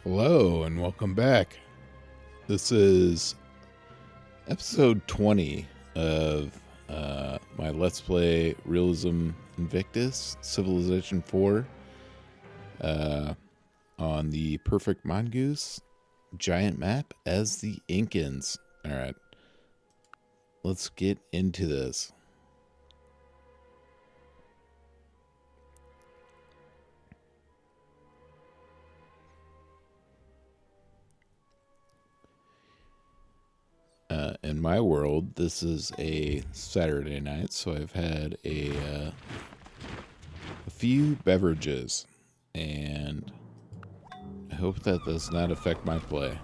Hello and welcome back. This is episode 20 of my Let's Play Realism Invictus, Civilization 4, on the Perfect Mongoose giant map as the Incans. Alright, let's get into this. In my world, this is a Saturday night, so I've had a few beverages, and I hope that does not affect my play.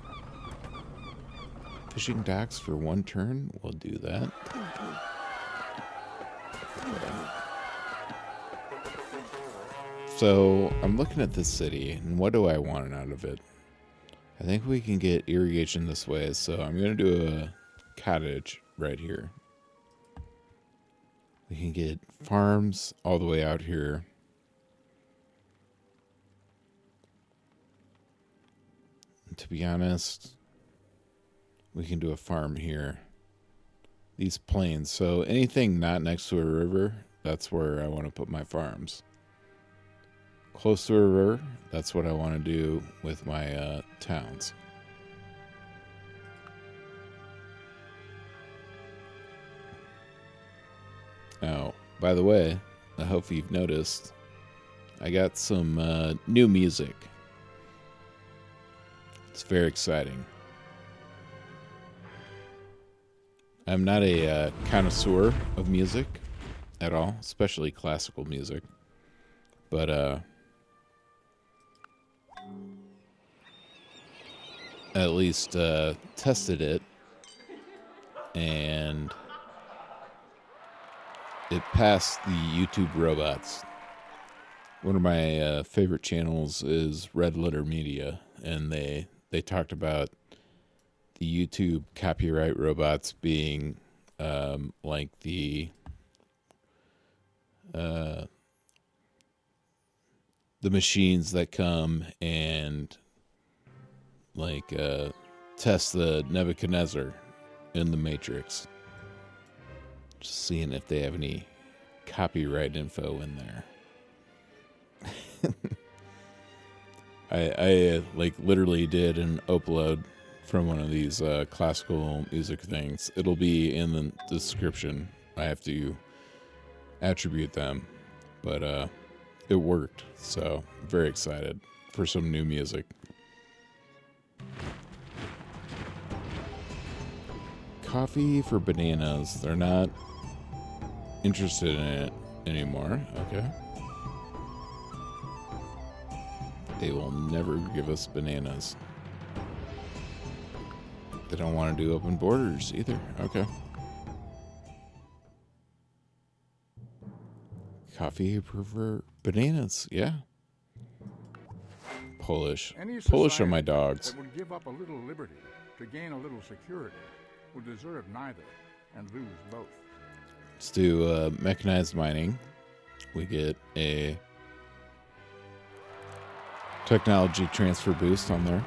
Fishing docks for one turn, we'll do that. Okay. So, I'm looking at this city, and what do I want out of it? I think we can get irrigation this way, so I'm going to do a cottage right here. We can get farms all the way out here. And to be honest, we can do a farm here. These plains, so anything not next to a river, that's where I want to put my farms. Close to a river, that's what I want to do with my towns. Now, by the way, I hope you've noticed, I got some new music. It's very exciting. I'm not a connoisseur of music at all, especially classical music. But, at least tested it, and it passed the YouTube robots. One of my favorite channels is Red Letter Media, and they talked about the YouTube copyright robots being like the machines that come and like test the Nebuchadnezzar in the Matrix. Just seeing if they have any copyright info in there. I like literally did an upload from one of these classical music things. It'll be in the description. I have to attribute them, but it worked, so I'm very excited for some new music. Coffee for bananas. They're not interested in it anymore. Okay. They will never give us bananas. They don't want to do open borders either. Okay. Coffee for bananas. Yeah. Polish are my dogs. That would give up a little liberty to gain a little security would deserve neither and lose both. Let's do mechanized mining. We get a technology transfer boost on there.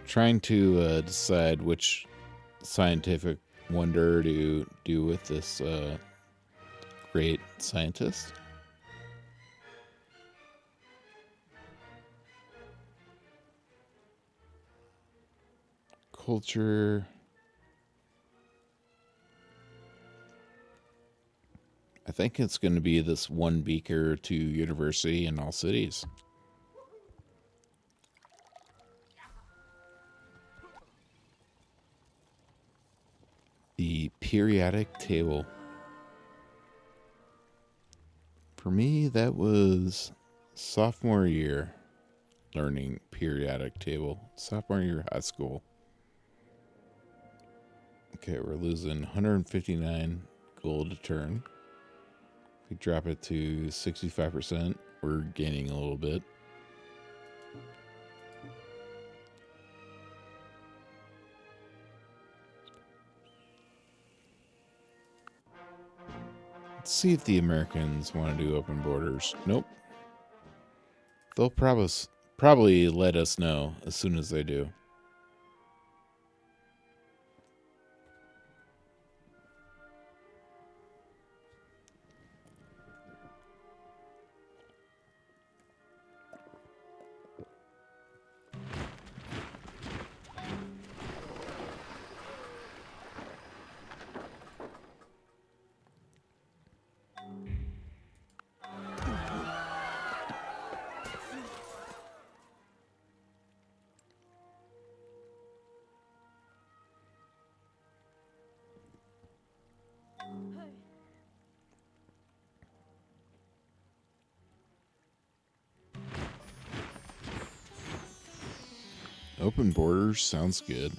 Trying to decide which scientific wonder to do with this great scientist. Culture. I think it's going to be this one beaker to university in all cities. The periodic table. For me, that was sophomore year. learning periodic table. Sophomore year high school. Okay, we're losing 159 gold a turn. If we drop it to 65%, we're gaining a little bit. Let's see if the Americans want to do open borders. Nope. They'll probably let us know as soon as they do. Open borders sounds good.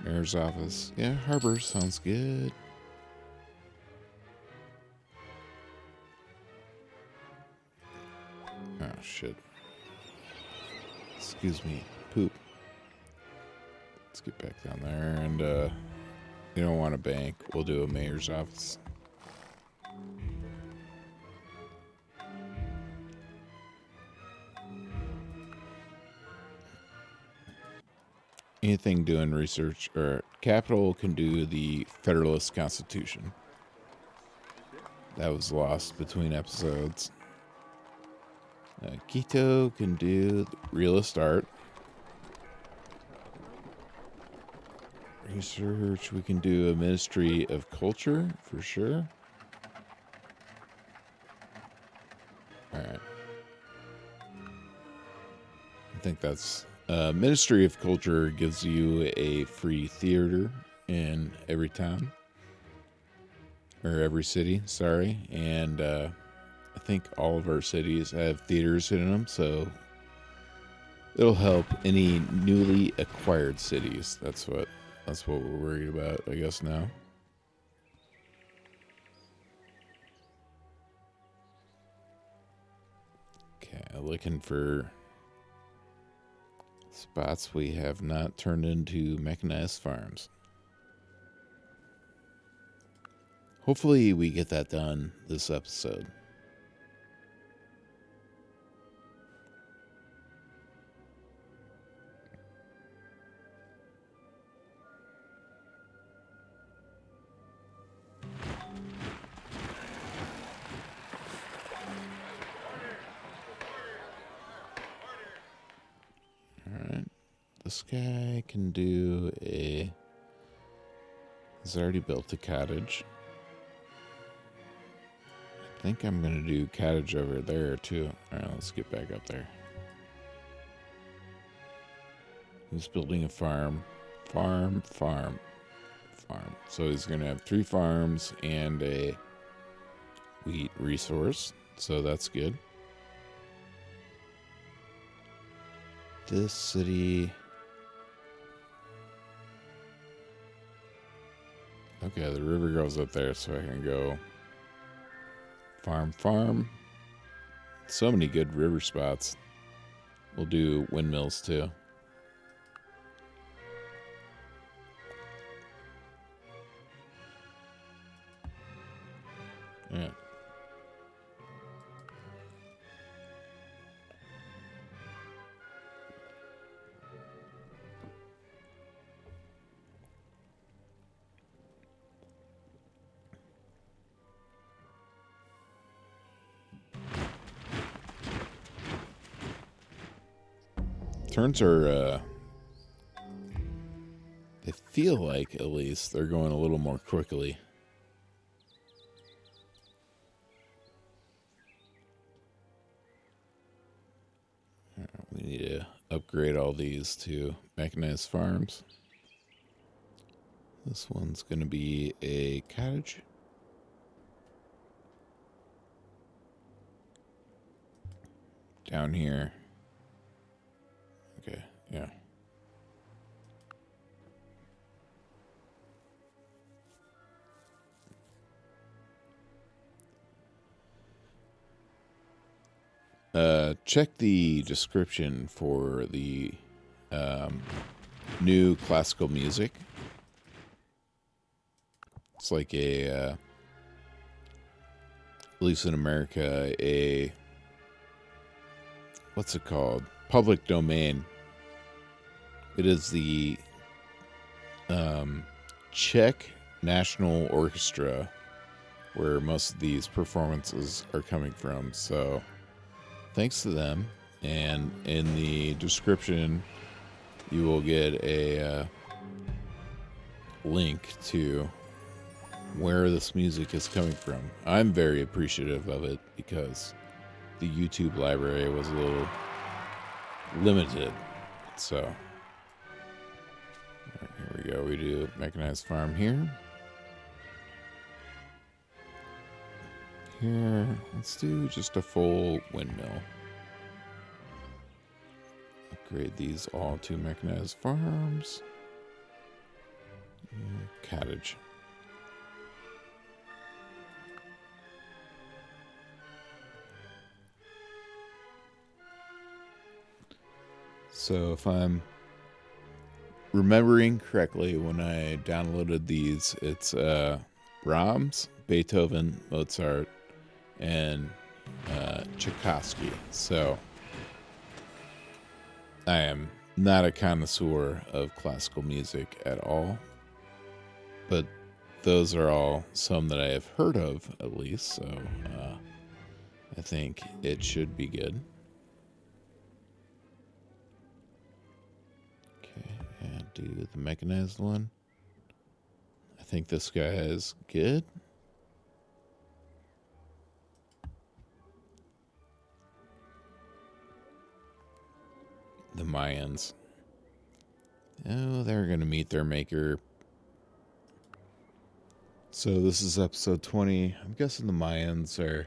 Mayor's office. Yeah, harbor sounds good. Oh, shit. Excuse me. Poop. Let's get back down there. And, you don't want a bank. We'll do a mayor's office. Anything doing research, or Capital can do the Federalist Constitution. That was lost between episodes. Quito can do realist art. Research, we can do a Ministry of Culture for sure. Alright. I think that's... Ministry of Culture gives you a free theater in every town. Or every city, sorry. And I think all of our cities have theaters in them, so it'll help any newly acquired cities. That's what we're worried about, I guess, now. Okay, looking for spots we have not turned into mechanized farms. Hopefully we get that done this episode. Alright. This guy can do a... He's already built a cottage. I think I'm going to do cottage over there too. Alright, let's get back up there. He's building a farm. Farm. So he's going to have 3 farms and a wheat resource. So that's good. This city... Okay, the river goes up there, so I can go farm. So many good river spots. We'll do windmills too. Yeah. Turns are, they feel like, at least, they're going a little more quickly. We need to upgrade all these to mechanized farms. This one's going to be a cottage. down here. Okay, yeah. Check the description for the new classical music. It's like a, at least in America, a, what's it called? Public domain. It is the Czech National Orchestra, where most of these performances are coming from. So thanks to them. And in the description, you will get a link to where this music is coming from. I'm very appreciative of it because the YouTube library was a little limited. So here we go. We do mechanized farm here. Here, let's do just a full windmill. Upgrade these all to mechanized farms. Cottage. So if I'm remembering correctly, when I downloaded these, it's Brahms, Beethoven, Mozart, and Tchaikovsky. So I am not a connoisseur of classical music at all, but those are all some that I have heard of, at least. So I think it should be good. Okay, and do the mechanized one. I think this guy is good. The Mayans. Oh, they're going to meet their maker. So this is episode 20. I'm guessing the Mayans are...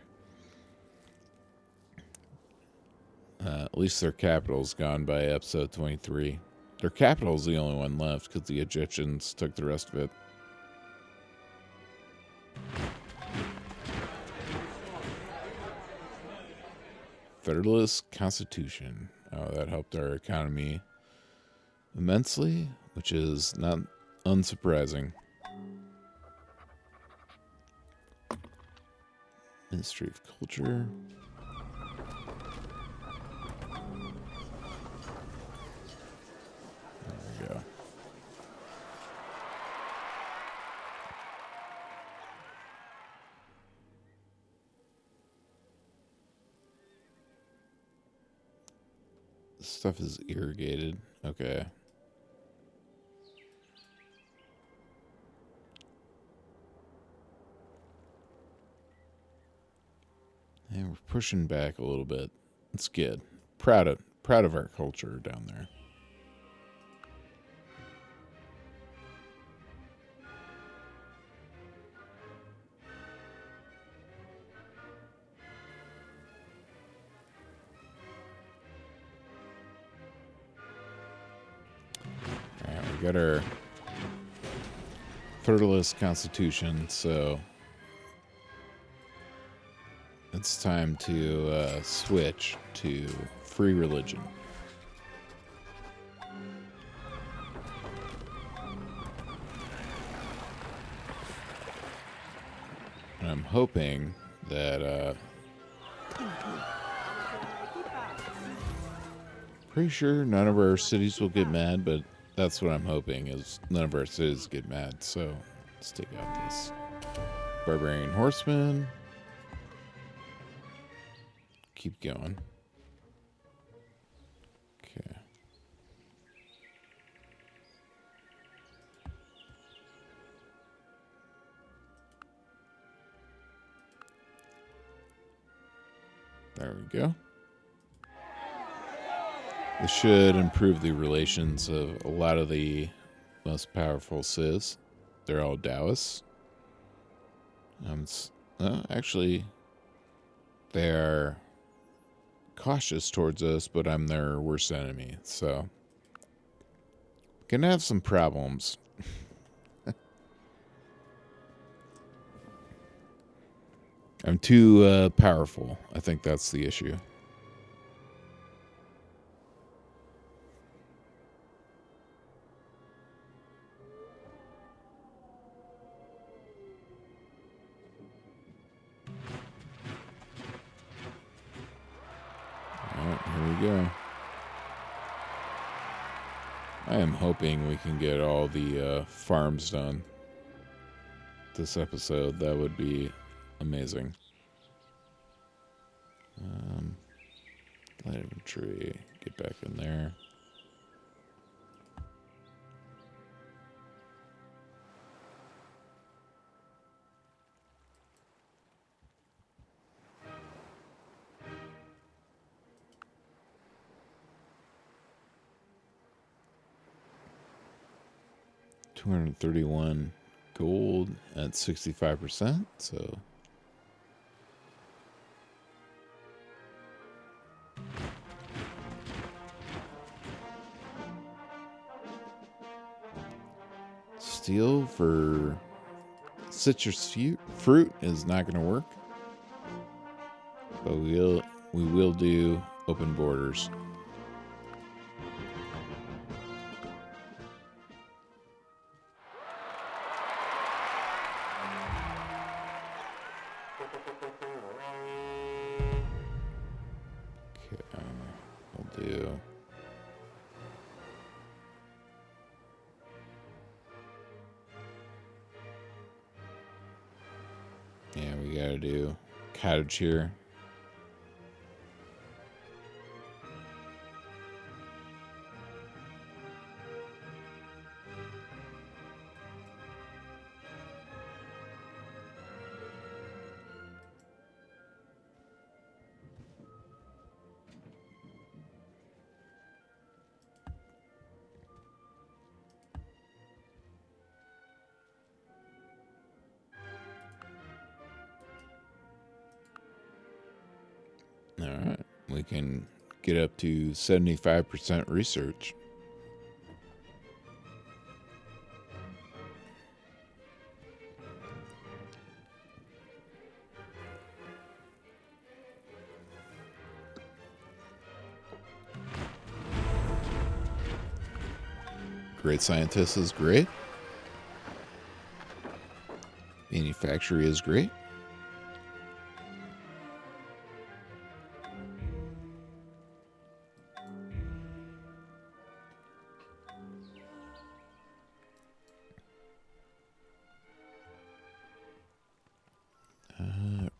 at least their capital's gone by episode 23. Their capital's the only one left because the Egyptians took the rest of it. Federalist Constitution. Oh, that helped our economy immensely, which is not unsurprising. Ministry of Culture. There we go. This stuff is irrigated. Okay. And we're pushing back a little bit. It's good. Proud of our culture down there. Alright, we got our Federalist Constitution, so it's time to switch to free religion. And I'm hoping that pretty sure none of our cities will get mad, but that's what I'm hoping, is none of our cities get mad. So let's take out this Barbarian Horseman. Keep going. Okay. There we go. This should improve the relations of a lot of the most powerful civs. They're all Taoists. Actually, they are cautious towards us, but I'm their worst enemy. So, gonna have some problems. I'm too powerful. I think that's the issue. Alright, here we go. I am hoping we can get all the farms done this episode. That would be amazing. Light infantry, get back in there. $231 gold at 65%, so steel for citrus fruit is not going to work, but we will do open borders. Okay, we'll do. Yeah, we gotta do cottage here. All right, we can get up to 75% research. Great scientist is great. Manufacturer is great.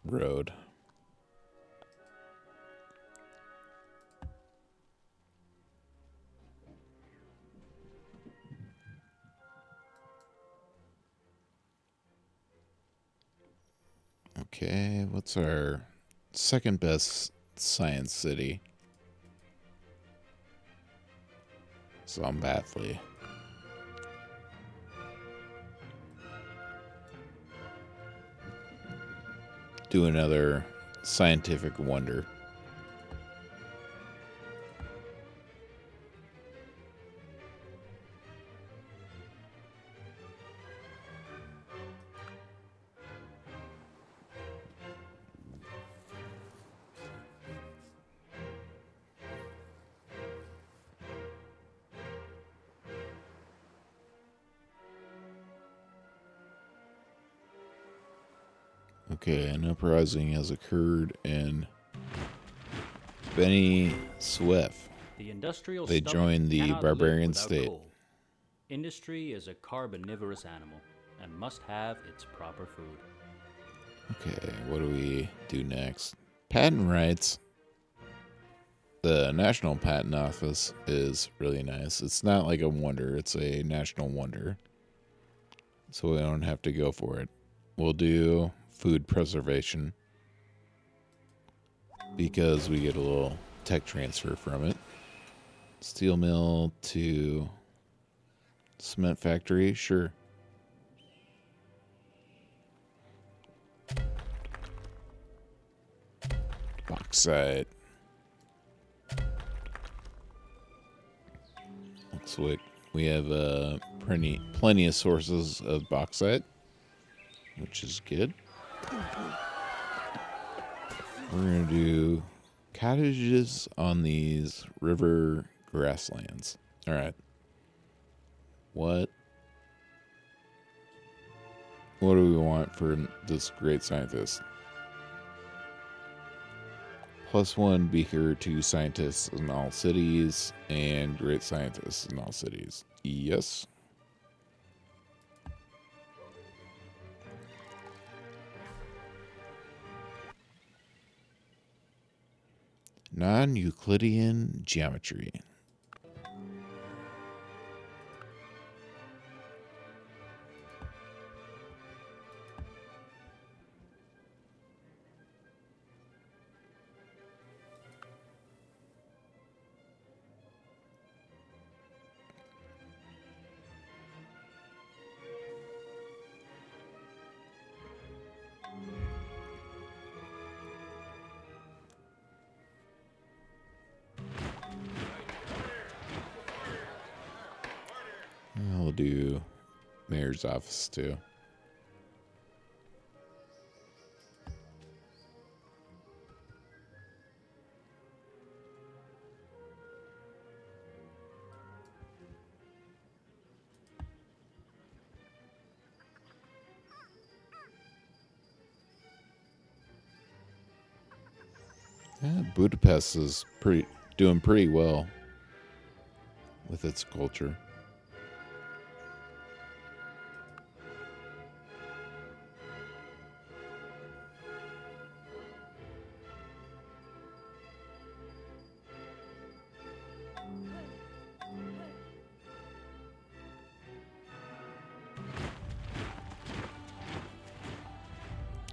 Road. Okay, what's our second best science city? Zombathly. Do another scientific wonder. Okay, an uprising has occurred in Beni Suef. The industrial They stomach joined the cannot barbarian live without state. coal. Industry is a carbonivorous animal and must have its proper food. Okay, what do we do next? Patent rights. The National Patent Office is really nice. It's not like a wonder, it's a national wonder. So we don't have to go for it. We'll do food preservation because we get a little tech transfer from it. Steel mill to cement factory, sure. Bauxite. So we have plenty of sources of bauxite, which is good. We're going to do cottages on these river grasslands. All right. What do we want for this great scientist? +1 beaker to scientists in all cities and great scientists in all cities. Yes. Non-Euclidean geometry. I'll do mayor's office too. Yeah, Budapest is doing pretty well with its culture.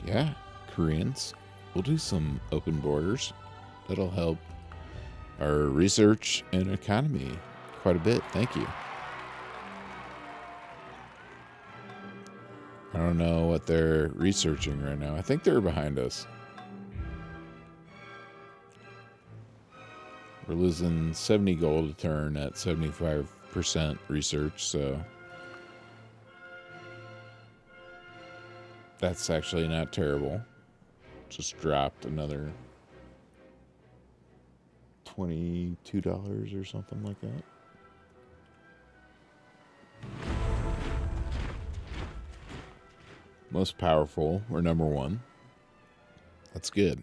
Yeah, Koreans. We'll do some open borders. That'll help our research and economy quite a bit. Thank you. I don't know what they're researching right now. I think they're behind us. We're losing 70 gold a turn at 75% research, so that's actually not terrible. Just dropped another $22 or something like that. Most powerful, we're number 1. That's good.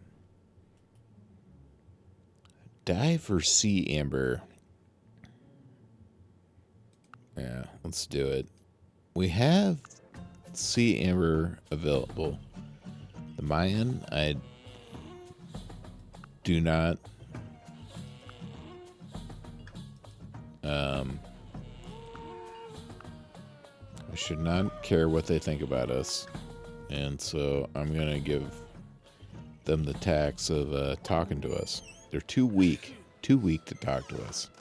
Die for sea amber. Yeah, let's do it. We have sea amber available. The Mayan, I do not I should not care what they think about us. And so I'm going to give them the tax of talking to us. They're too weak to talk to us.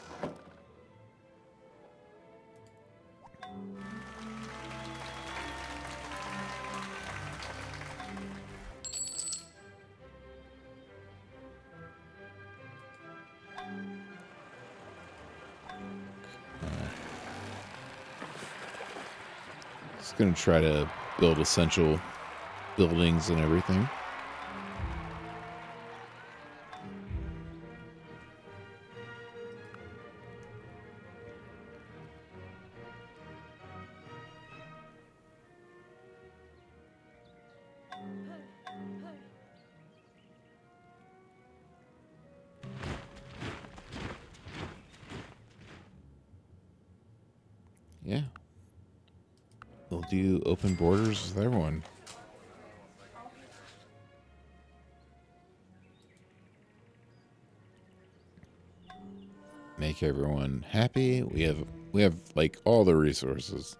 Just going to try to build essential buildings and everything. Yeah. We'll do open borders with everyone. Make everyone happy. We have like all the resources.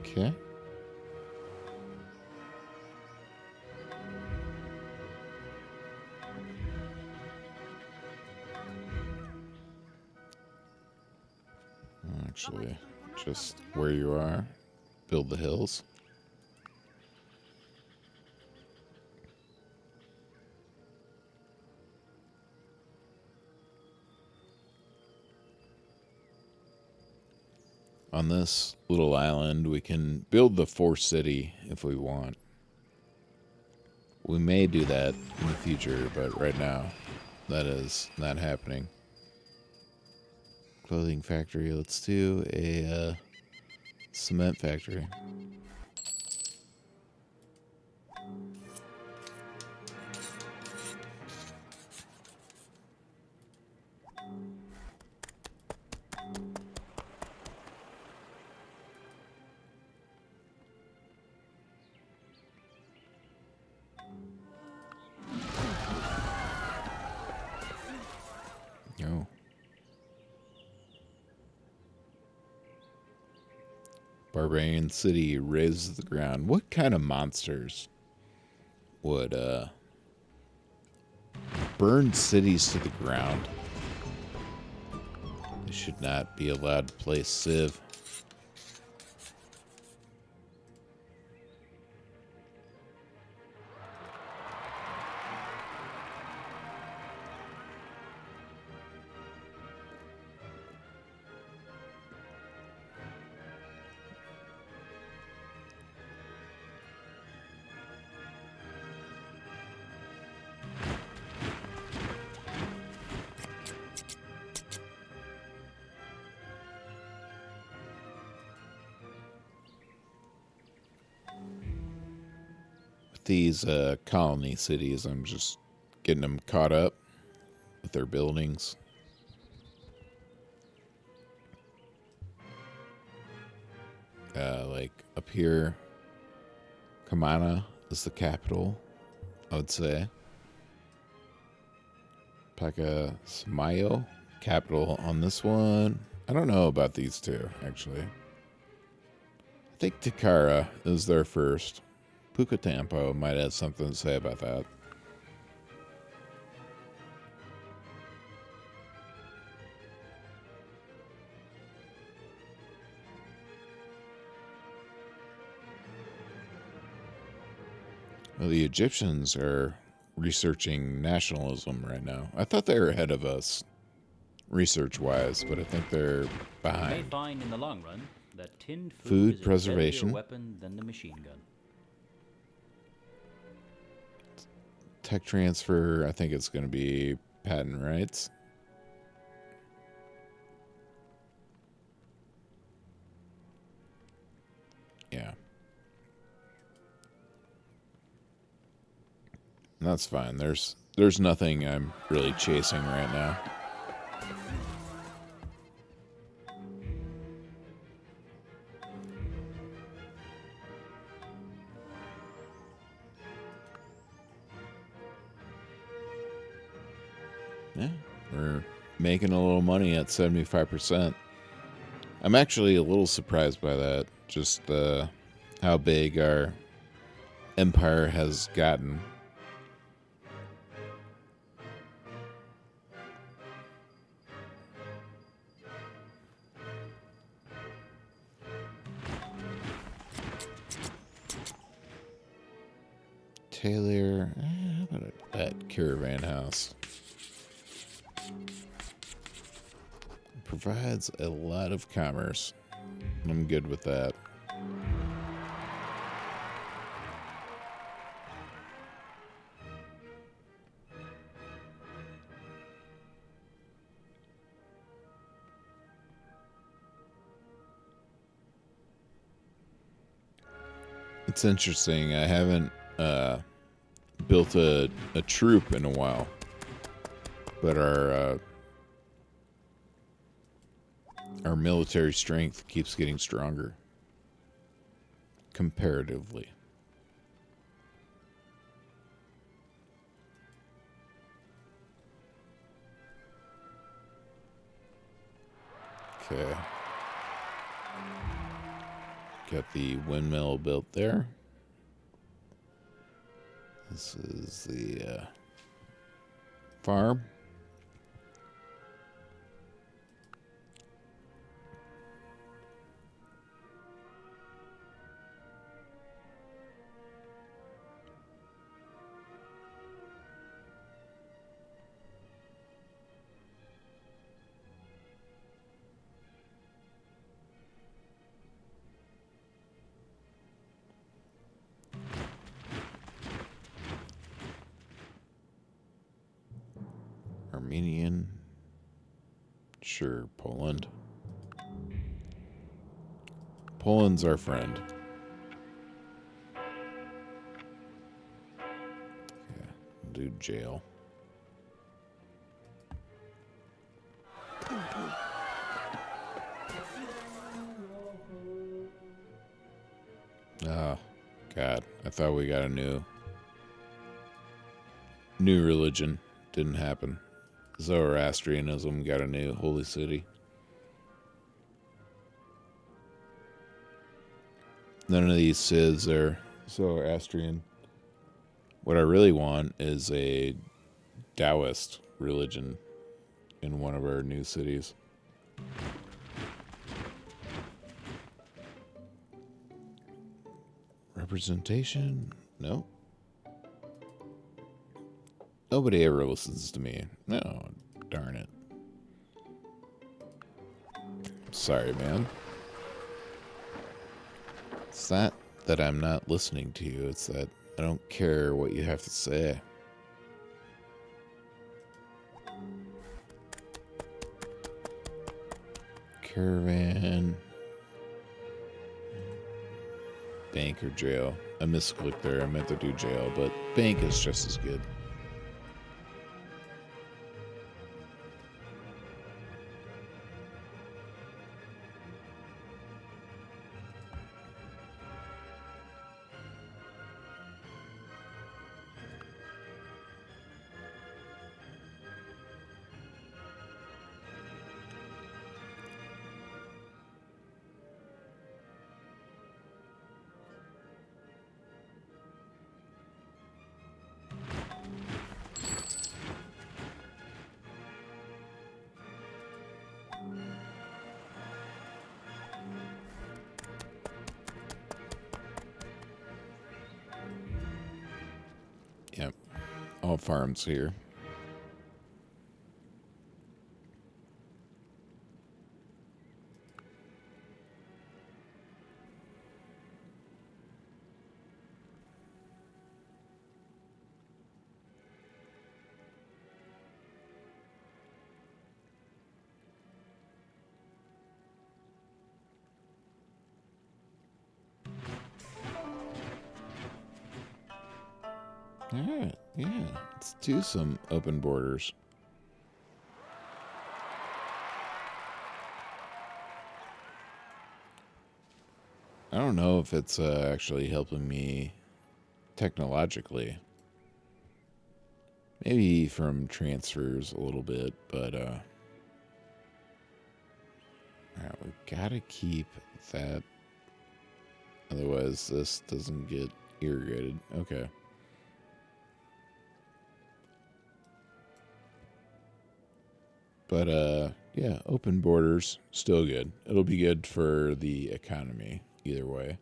Okay. actually. Just where you are. Build the hills. On this little island, we can build the fourth city if we want. We may do that in the future, but right now, that is not happening. Clothing factory. Let's do a cement factory. Oh. Barbarian city razes the ground. What kind of monsters would burn cities to the ground? They should not be allowed to play Civ. These colony cities, I'm just getting them caught up with their buildings. Like up here, Kamana is the capital, I would say. Pacasmayo, capital on this one. I don't know about these two, actually. I think Takara is there first. Pucatampo might have something to say about that. Well, the Egyptians are researching nationalism right now. I thought they were ahead of us, research-wise, but I think they're You may behind. find in the long run that tinned Food food is a preservation. deadlier weapon than the machine gun. Tech transfer, I think it's going to be patent rights. Yeah. That's fine. There's nothing I'm really chasing right now. Yeah, we're making a little money at 75%. I'm actually a little surprised by that. Just how big our empire has gotten. Taylor, how about that caravan house? Provides a lot of commerce. I'm good with that. It's interesting. I haven't built a troop in a while, but our military strength keeps getting stronger comparatively. Okay. Got the windmill built there. This is the farm. Armenian. Sure, Poland. Poland's our friend. Yeah, we'll do jail. Oh, God. I thought we got a new religion. Didn't happen. Zoroastrianism got a new holy city. None of these Cids are Zoroastrian. What I really want is a Taoist religion in one of our new cities. Representation? No. Nobody ever listens to me. No, darn it. Sorry, man. It's not that I'm not listening to you. It's that I don't care what you have to say. Caravan. Bank or jail. I misclicked there. I meant to do jail, but bank is just as good. Yep. All farms here. Alright, yeah. Let's do some open borders. I don't know if it's actually helping me technologically. Maybe from transfers a little bit, but alright, we gotta keep that. Otherwise this doesn't get irrigated. Okay. But, yeah, open borders, still good. It'll be good for the economy, either way.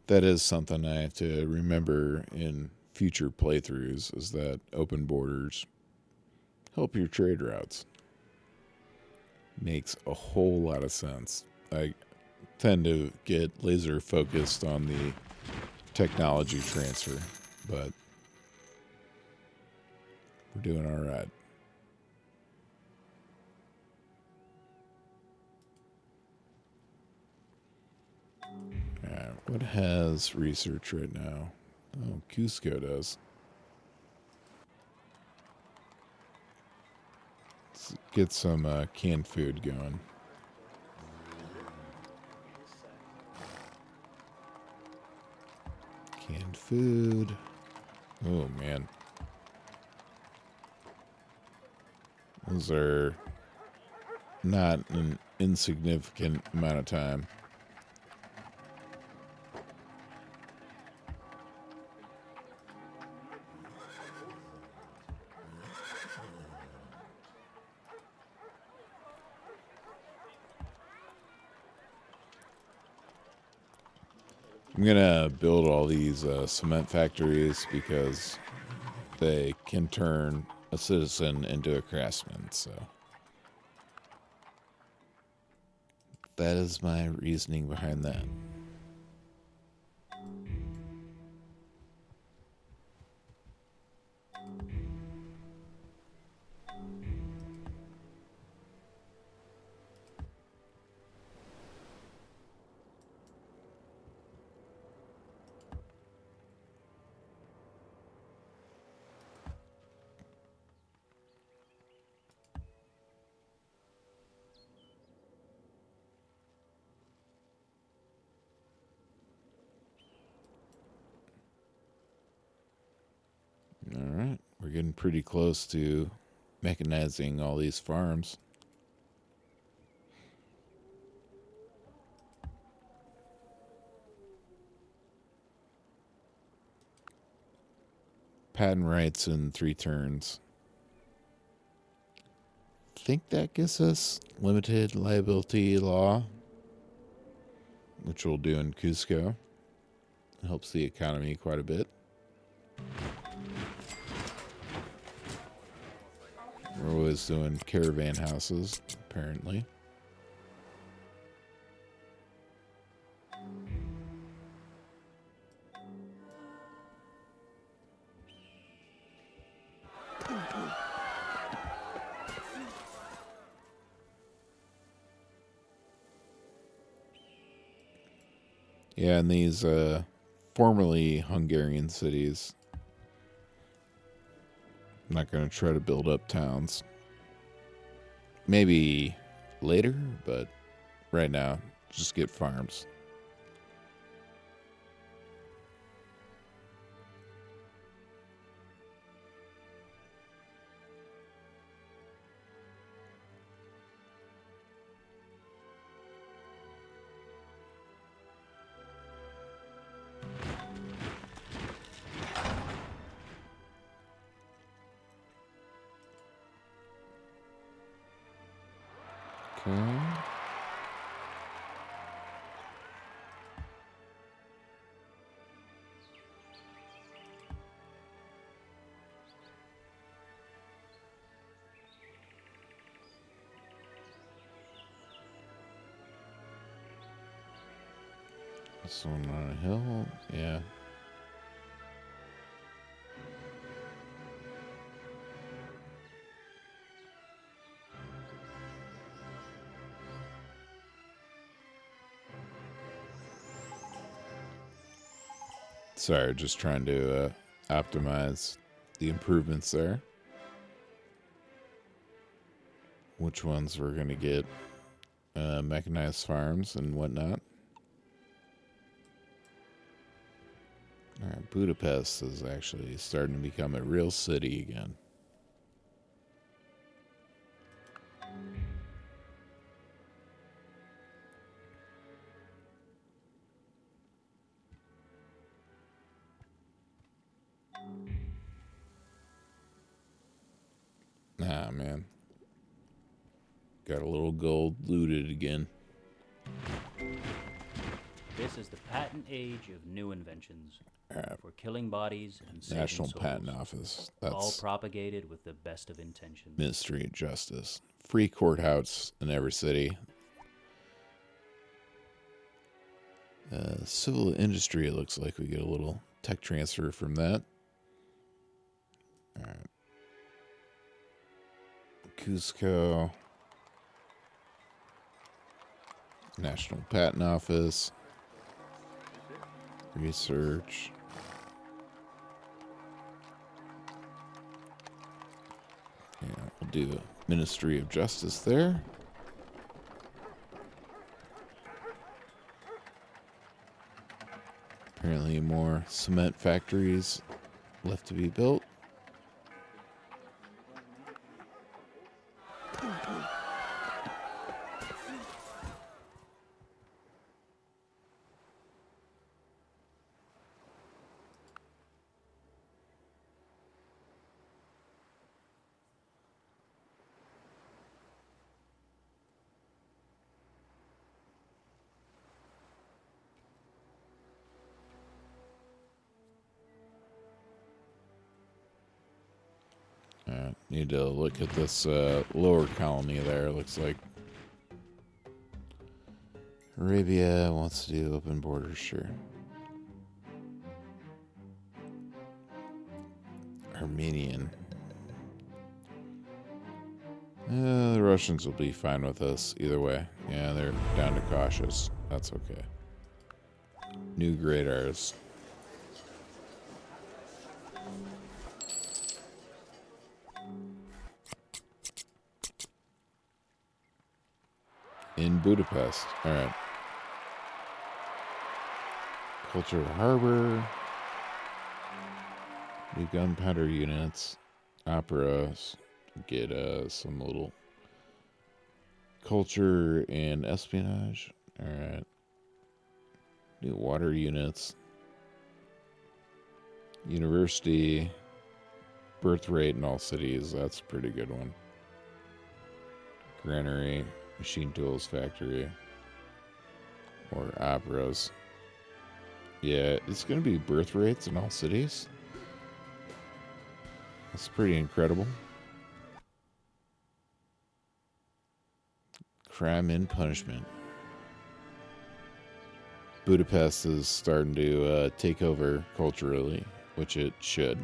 That is something I have to remember in future playthroughs, is that open borders help your trade routes. Makes a whole lot of sense. I tend to get laser focused on the technology transfer, but we're doing all right. Alright, what has research right now? Oh, Cusco does. Let's get some canned food going. Canned food. Oh, man. Those are not an insignificant amount of time. I'm gonna build all these cement factories because they can turn a citizen into a craftsman, so that is my reasoning behind that. getting pretty close to mechanizing all these farms. Patent rights in 3 turns. I think that gives us limited liability law, which we'll do in Cusco. It helps the economy quite a bit. We're always doing caravan houses, apparently. Yeah, in these formerly Hungarian cities, I'm not going to try to build up towns. Maybe later, but right now, just get farms. Okay. This one on a hill, yeah. Sorry, just trying to optimize the improvements there. Which ones we're going to get mechanized farms and whatnot. All right, Budapest is actually starting to become a real city again. Ah, man. Got a little gold looted again. This is the patent age of new inventions Right. for killing bodies and saving National souls, Patent Office. all That's propagated with the best of intentions. Ministry of Justice. Free courthouse in every city. Civil industry, it looks like we get a little tech transfer from that. All right. Cusco. National Patent Office. Research. Yeah, we'll do Ministry of Justice there. Apparently more cement factories left to be built. Need to look at this lower colony there. Looks like Arabia wants to do open borders, sure. Armenian. The Russians will be fine with us either way. Yeah, they're down to cautious. That's okay. New radars. In Budapest. All right. Culture Harbor. New gunpowder units. operas. Get some little culture and espionage. Alright. New water units. University. Birth rate in all cities. That's a pretty good one. Granary. Machine tools factory. Or operas. Yeah, it's going to be birth rates in all cities. That's pretty incredible. Crime and punishment. Budapest is starting to take over culturally, which it should.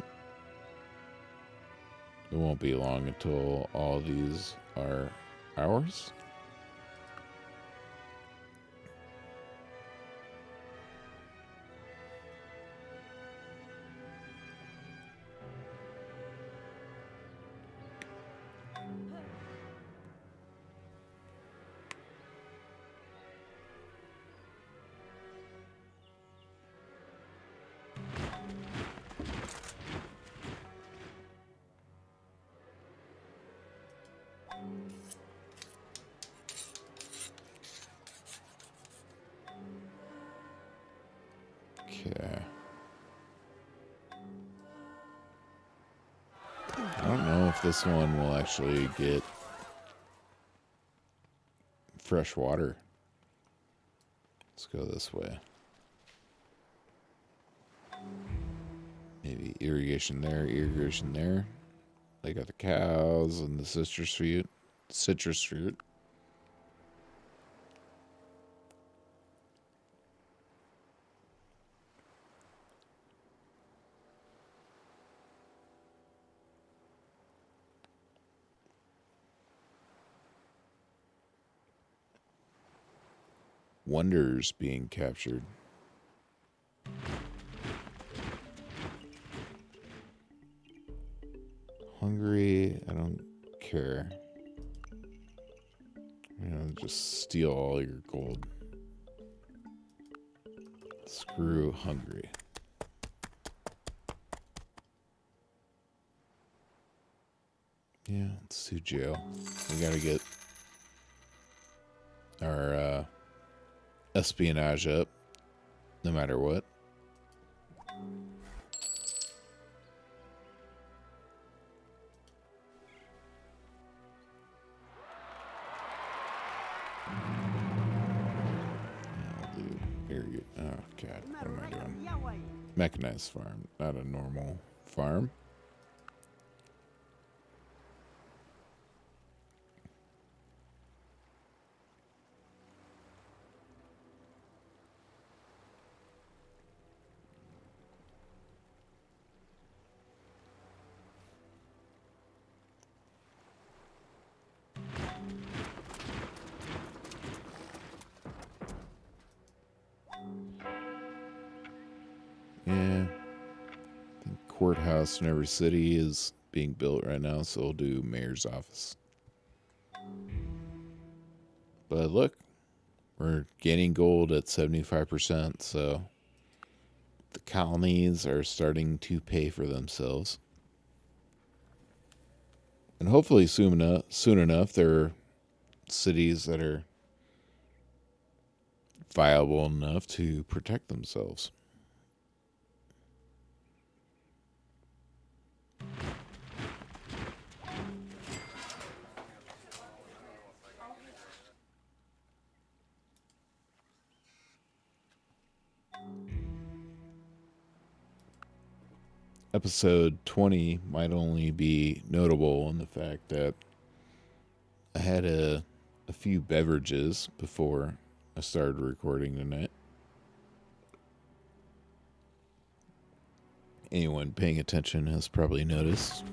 It won't be long until all these are ours. Okay. I don't know if this one will actually get fresh water. Let's go this way. Maybe irrigation there, irrigation there. They got the cows and the citrus fruit. Citrus fruit. Wonders being captured. Hungary, I don't care. Just steal all your gold. Screw Hungary. Yeah, let's do jail. We gotta get our espionage up, no matter what. Oh god, what am I doing? Mechanized farm, not a normal farm. Yeah, I think courthouse in every city is being built right now, so we'll do mayor's office. But look, we're gaining gold at 75%, so the colonies are starting to pay for themselves. And hopefully soon enough, there are cities that are viable enough to protect themselves. Episode 20 might only be notable in the fact that I had a few beverages before I started recording tonight. Anyone paying attention has probably noticed.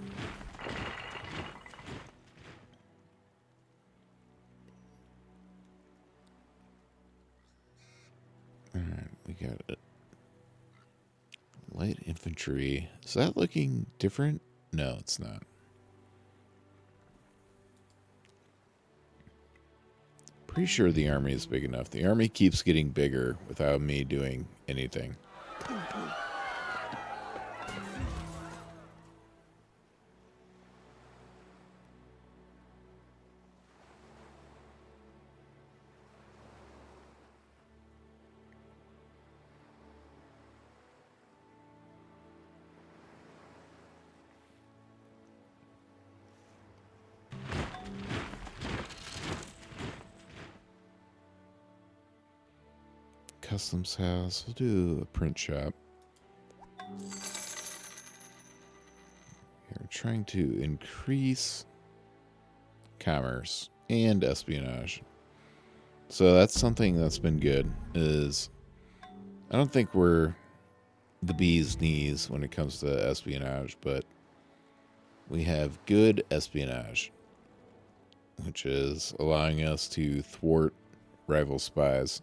Alright, we got it. Light infantry. Is that looking different? No, it's not. Pretty sure the army is big enough. The army keeps getting bigger without me doing anything. customs house. We'll do a print shop. We're trying to increase commerce and espionage. So that's something that's been good. Is I don't think we're the bee's knees when it comes to espionage, but we have good espionage, which is allowing us to thwart rival spies.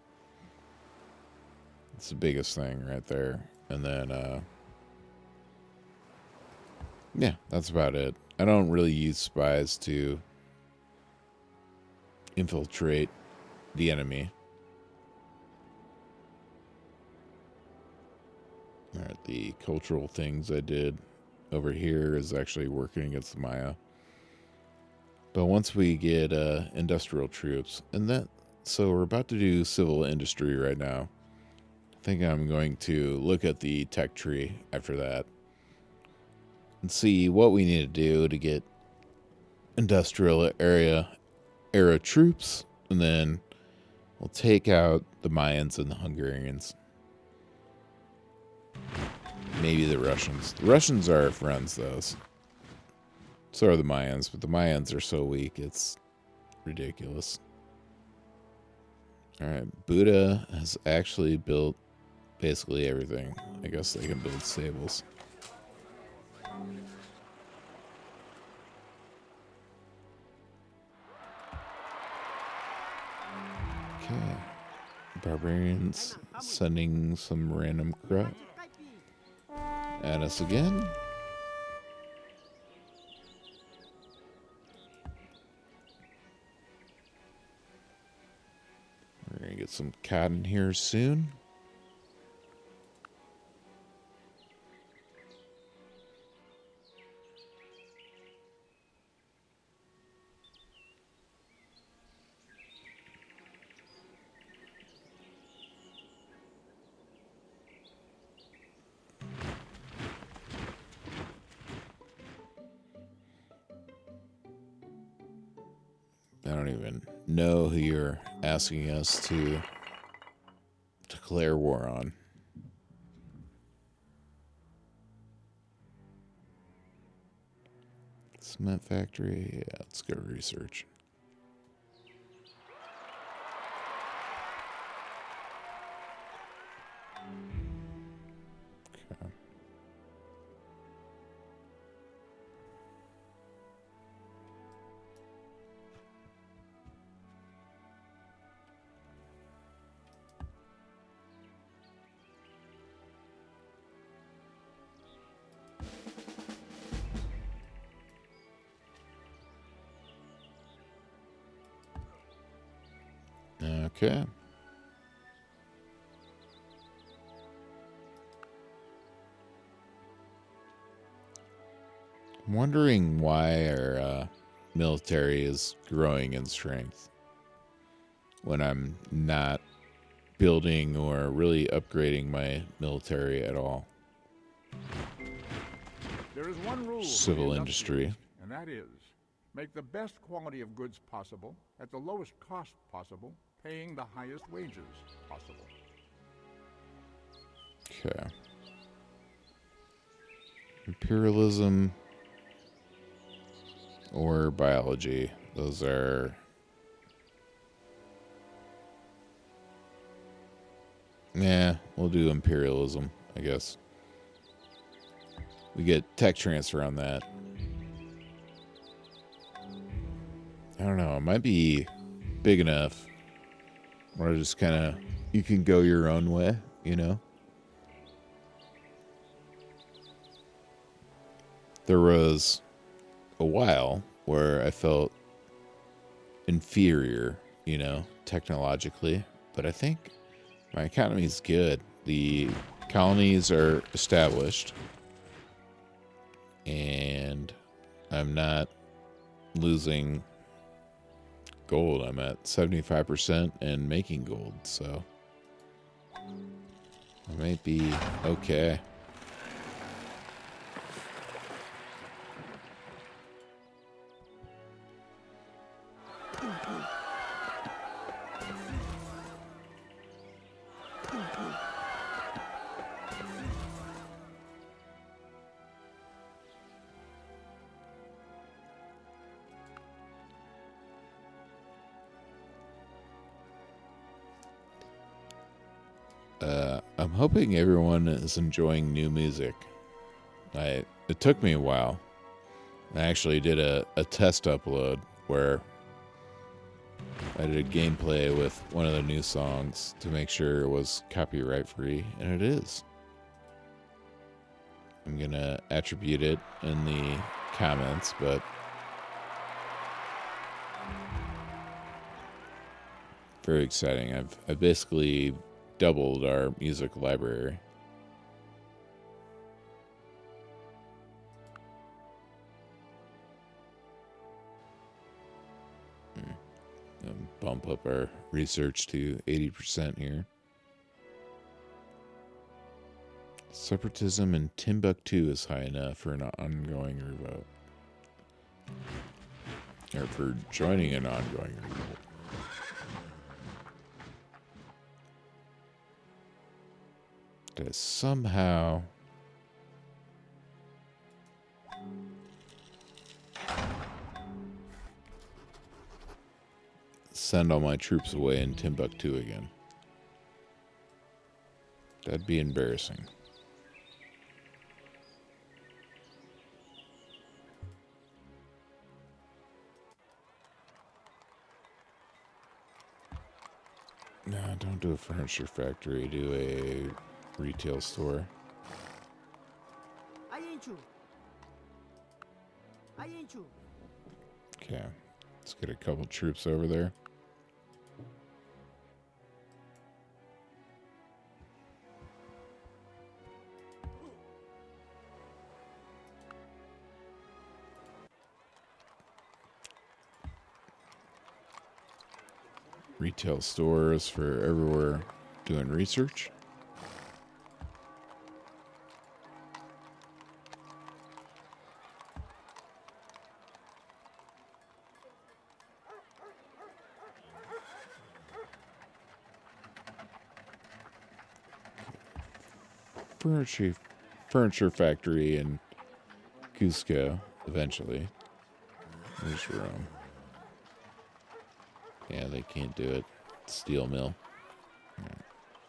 It's the biggest thing right there. And then, yeah, that's about it. I don't really use spies to infiltrate the enemy. Alright, the cultural things I did over here is actually working against the Maya. But once we get industrial troops, and that, so we're about to do civil industry right now. I think I'm going to look at the tech tree after that and see what we need to do to get industrial era troops, and then we'll take out the Mayans and the Hungarians. Maybe the Russians. The Russians are our friends, though. So are the Mayans, but the Mayans are so weak, it's ridiculous. Alright, Buddha has actually built basically everything. I guess they can build stables. Okay. Barbarians sending some random crap at us again. We're going to get some cotton here soon. I don't even know who you're asking us to declare war on. Cement factory? Yeah, let's go research. Okay. Okay. I'm wondering why our military is growing in strength when I'm not building or really upgrading my military at all. There is one rule for Civil the industry. industrialist, and that is, make the best quality of goods possible at the lowest cost possible, paying the highest wages possible. Okay. Imperialism or biology. Those are... Yeah, we'll do imperialism, I guess. We get tech transfer on that. I don't know. It might be big enough where just kind of... You can go your own way, you know? There was a while where I felt inferior, you know, technologically. But I think my economy is good. The colonies are established. And I'm not losing gold. I'm at 75% and making gold. So I might be okay. I'm hoping everyone is enjoying new music. It took me a while. I actually did a test upload where I did a gameplay with one of the new songs to make sure it was copyright free, and it is. I'm gonna attribute it in the comments, but very exciting. I've basically doubled our music library. Bump up our research to 80% here. Separatism in Timbuktu is high enough for an ongoing revolt. Or for joining an ongoing revolt. To somehow send all my troops away in Timbuktu again. That'd be embarrassing. No, don't do a furniture factory. Do a retail store. Okay, let's get a couple troops over there. Retail stores for everywhere doing research. Furniture factory in Cusco eventually. There's Rome. Yeah, they can't do it. Steel mill.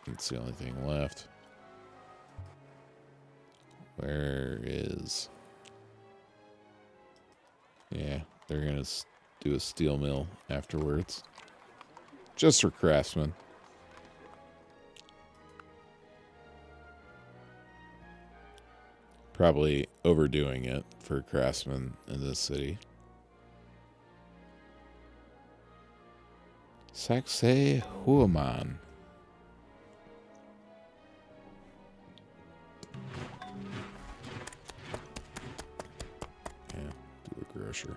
That's the only thing left. Where is... Yeah, they're going to do a steel mill afterwards. Just for craftsmen. Probably overdoing it for craftsmen in this city. Saxe Huaman. Yeah, do a grocer.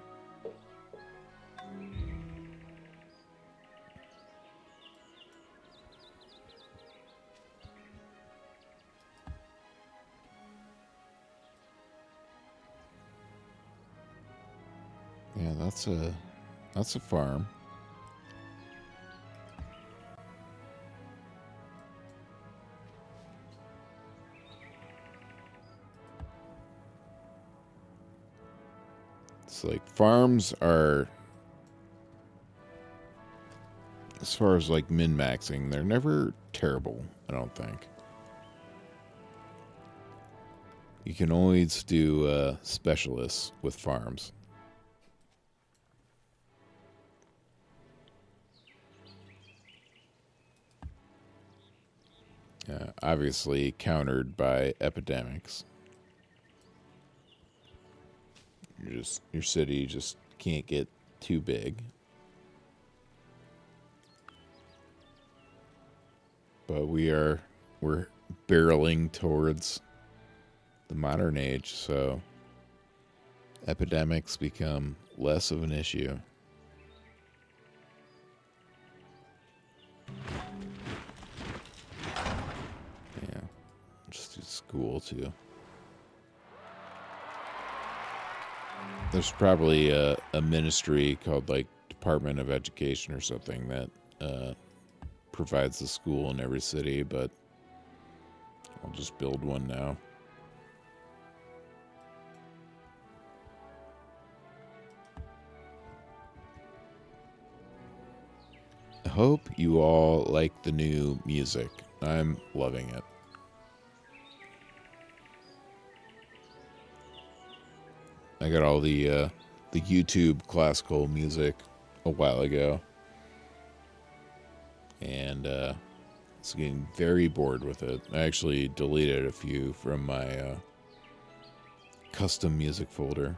Yeah, that's a farm. It's like farms are, as far as like min-maxing, they're never terrible, I don't think. You can always do specialists with farms. Obviously countered by epidemics. Your city just can't get too big. But we're barreling towards the modern age, so epidemics become less of an issue. Yeah, just do school too. There's probably a ministry called like Department of Education or something that provides a school in every city, but I'll just build one now. I hope you all like the new music. I'm loving it. I got all the YouTube classical music a while ago, and I was getting very bored with it. I actually deleted a few from my custom music folder.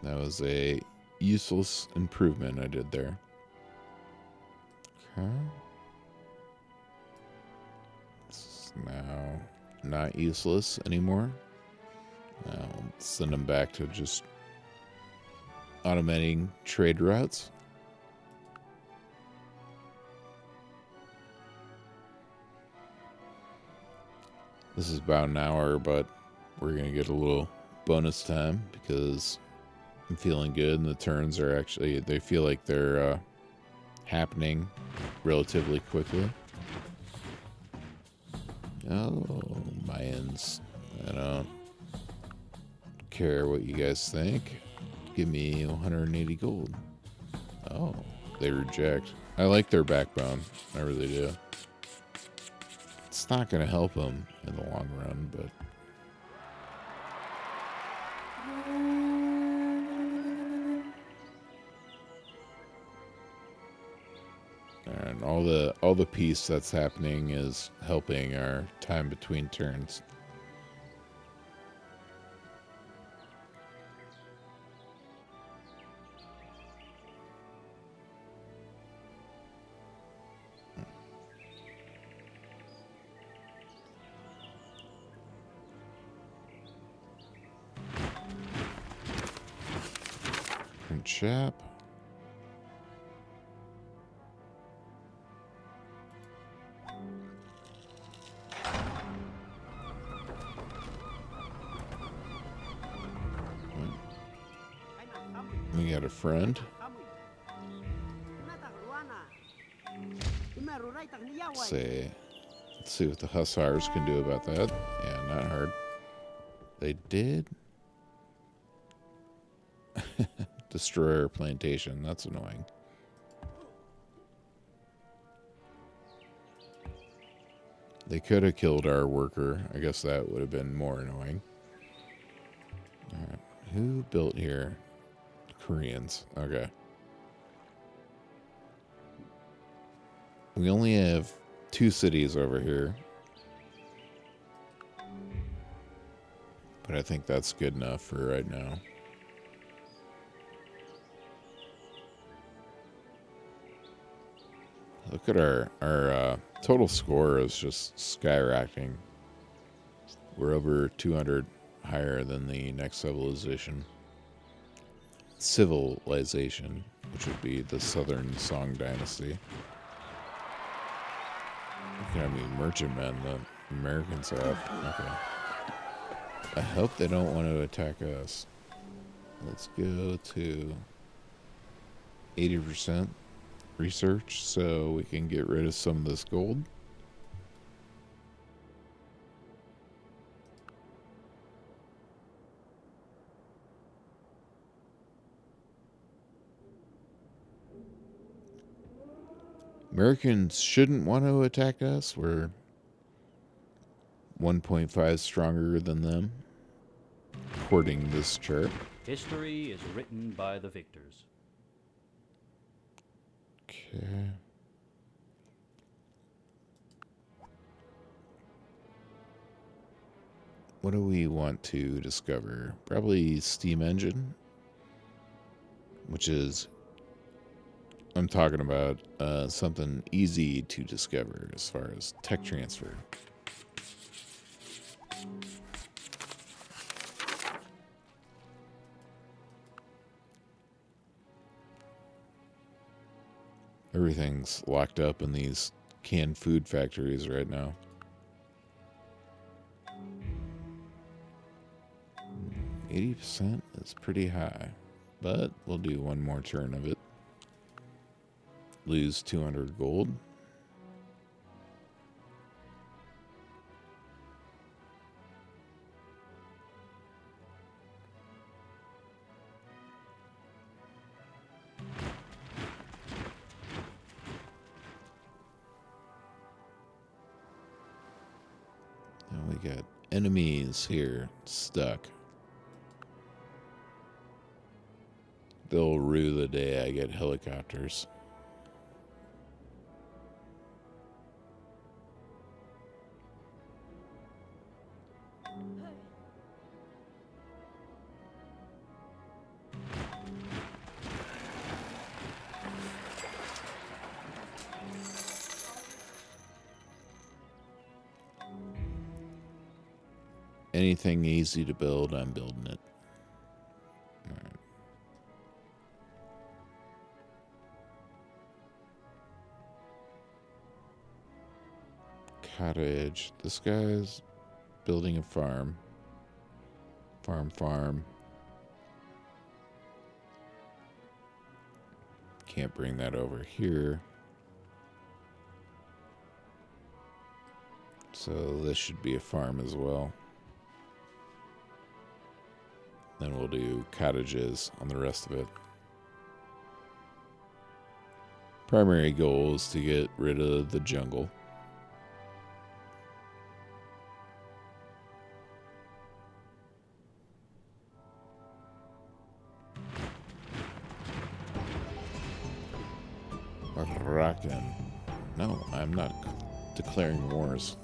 That was a useless improvement I did there. Okay. This is now not useless anymore. I'll send them back to just automating trade routes. This is about an hour, but we're going to get a little bonus time because I'm feeling good, and the turns are actually, they feel like they're happening relatively quickly. Oh, Mayans. I don't care what you guys think. Give me 180 gold. Oh, they reject. I like their backbone. I really do. It's not going to help them in the long run, but... And all the peace that's happening is helping our time between turns. And chap. We got a friend. Let's see what the Hussars can do about that. Yeah, not hard. They did destroy our plantation. That's annoying. They could have killed our worker. I guess that would have been more annoying. All right. Who built here? Koreans. Okay. We only have 2 cities over here. But I think that's good enough for right now. Look at our total score is just skyrocketing. We're over 200 higher than the next civilization, which would be the Southern Song Dynasty. Look at how many merchantmen the Americans have. Okay. I hope they don't want to attack us. Let's go to 80% research so we can get rid of some of this gold. Americans shouldn't want to attack us. We're 1.5 stronger than them, according to this chart. History is written by the victors. Okay. What do we want to discover? Probably steam engine, which is, I'm talking about something easy to discover as far as tech transfer. Everything's locked up in these canned food factories right now. 80% is pretty high, but we'll do one more turn of it. Lose 200 gold. Now we got enemies here stuck. They'll rue the day I get helicopters. Anything easy to build, I'm building it. All right. Cottage. This guy's building a farm. Farm. Can't bring that over here. So this should be a farm as well. Then we'll do cottages on the rest of it. Primary goal is to get rid of the jungle. Rockin'. No, I'm not declaring wars.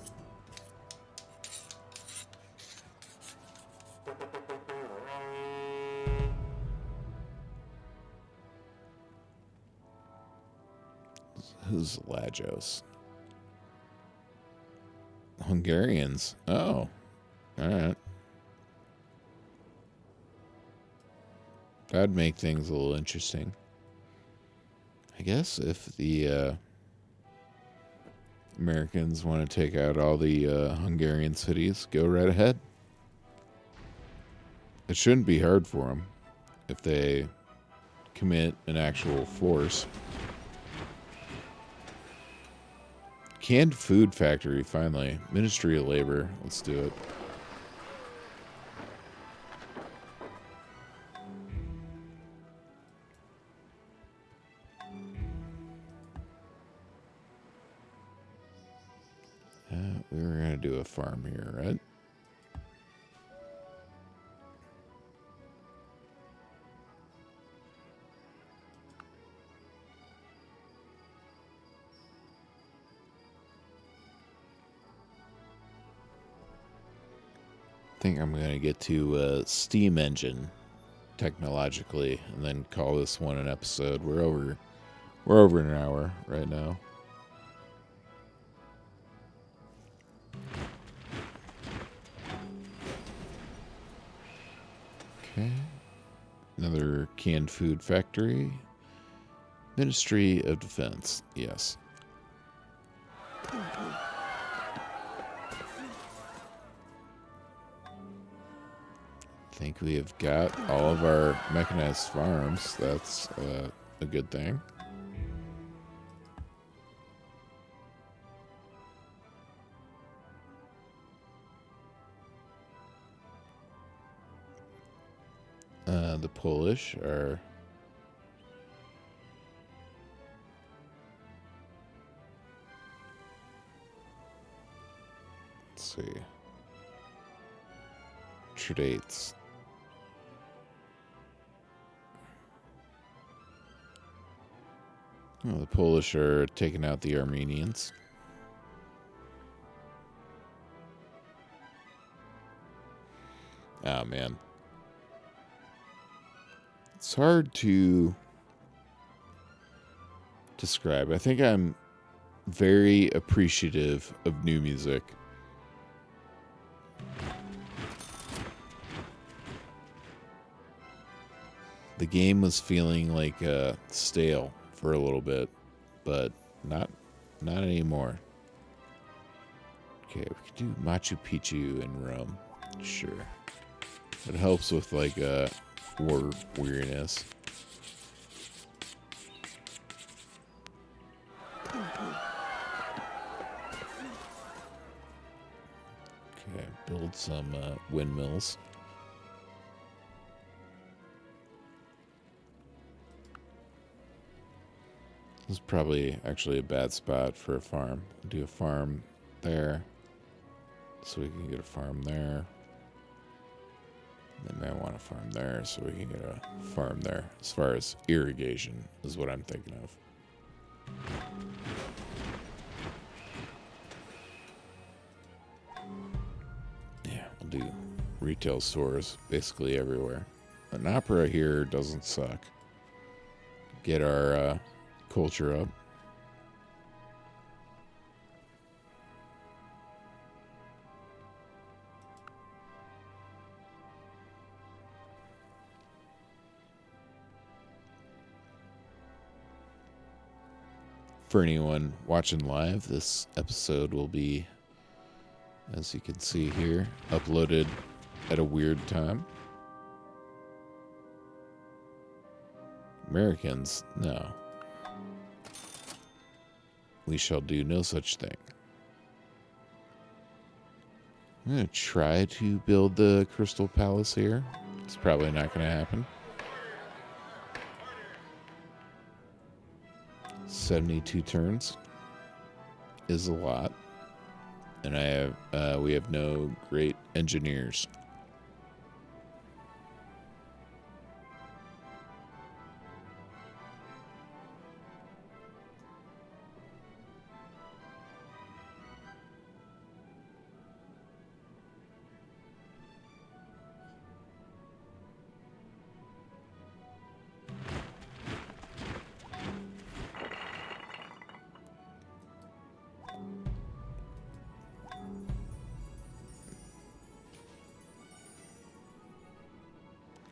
Who's Lajos? Hungarians. Oh. Alright. That'd make things a little interesting. I guess if the Americans want to take out all the Hungarian cities, go right ahead. It shouldn't be hard for them if they commit an actual force. Canned food factory, finally. Ministry of Labor. Let's do it. We were going to do a farm here, right? I think I'm going to get to a steam engine technologically and then call this one an episode. We're over an hour right now. Okay. Another canned food factory. Ministry of Defense. Yes. I think we have got all of our mechanized farms. That's a good thing. The Polish are... Let's see. Tradates. Oh, the Polish are taking out the Armenians. Oh, man. It's hard to describe. I think I'm very appreciative of new music. The game was feeling like stale for a little bit. but not anymore. Okay, we could do Machu Picchu in Rome. Sure. It helps with like war weariness. Okay, build some windmills. This is probably actually a bad spot for a farm. Do a farm there, so we can get a farm there. Then I want a farm there, so we can get a farm there. As far as irrigation is what I'm thinking of. Yeah, we'll do retail stores basically everywhere. An opera here doesn't suck. Get our culture up. For anyone watching live, this episode will be, as you can see here, uploaded at a weird time. Americans, no. We shall do no such thing. I'm going to try to build the Crystal Palace here. It's probably not going to happen. 72 turns is a lot. And we have no great engineers.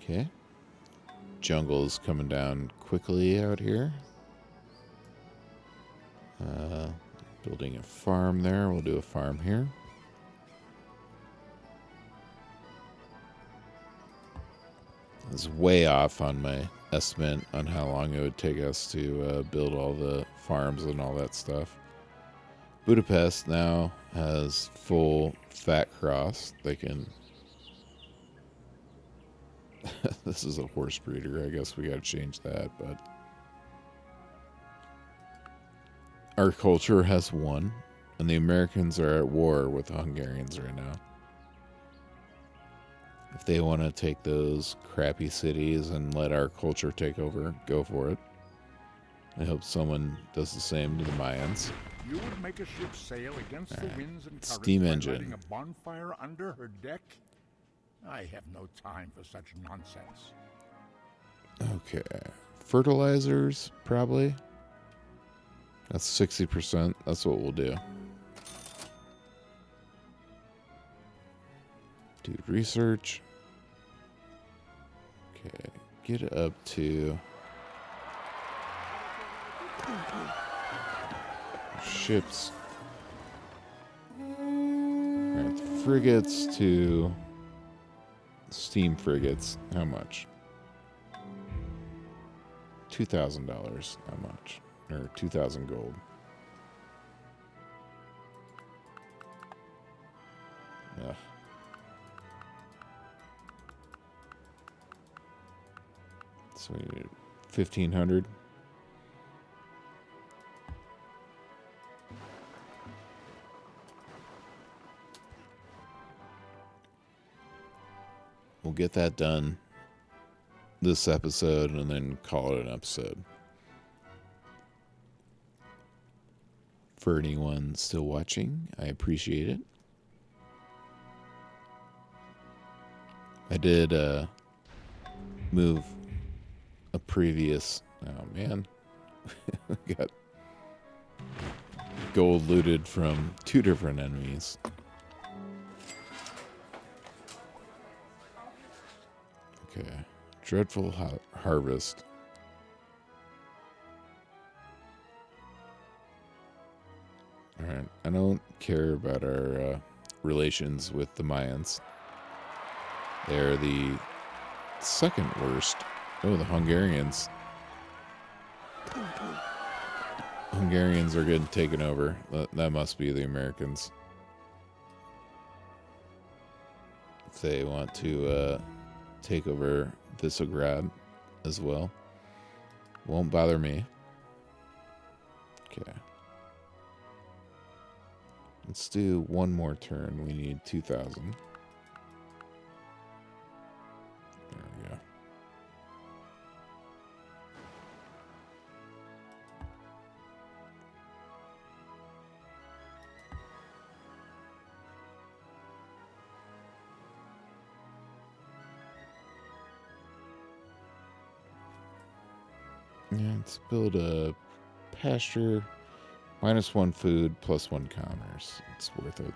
Okay. Jungle is coming down quickly out here. Building a farm there. We'll do a farm here. I was way off on my estimate on how long it would take us to build all the farms and all that stuff. Budapest now has full fat cross. They can... This is a horse breeder. I guess we got to change that, but... Our culture has won, and the Americans are at war with the Hungarians right now. If they want to take those crappy cities and let our culture take over, go for it. I hope someone does the same to the Mayans. You would make a ship sail against the winds and currents Steam by engine. lighting a bonfire under her deck? I have no time for such nonsense. Okay. Fertilizers, probably. That's 60%. That's what we'll do. Do research. Okay. Get up to... ships. Alright, frigates to... steam frigates. How much? $2,000. How much? Or 2,000 gold. Ugh. So we need 1,500. We'll get that done this episode and then call it an episode. For anyone still watching, I appreciate it. I did move a previous... Oh, man. We got gold looted from 2 different enemies. Okay. Dreadful harvest. Alright, I don't care about our relations with the Mayans. They're the second worst. Oh, the Hungarians. Hungarians are getting taken over. That must be the Americans. If they want to take over Visegrad as well. Won't bother me. Okay. Let's do one more turn. We need 2,000. There we go. Yeah, let's build a pasture. -1 food, +1 commerce. It's worth it.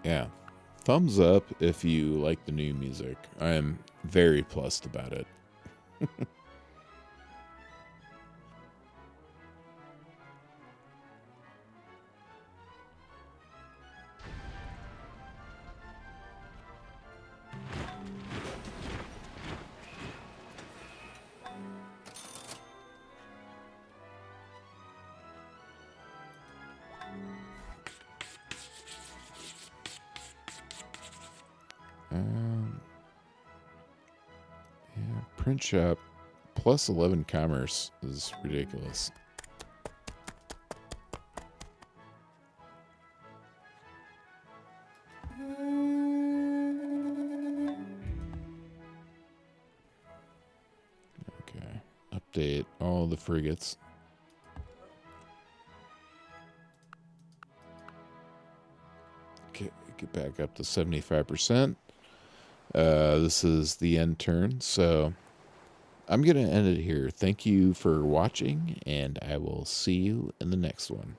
Yeah. Thumbs up if you like the new music. I am very plussed about it. Yeah, print shop +11 commerce is ridiculous. Okay, update all the frigates. Okay, get back up to 75%. This is the end turn, so I'm going to end it here. Thank you for watching, and I will see you in the next one.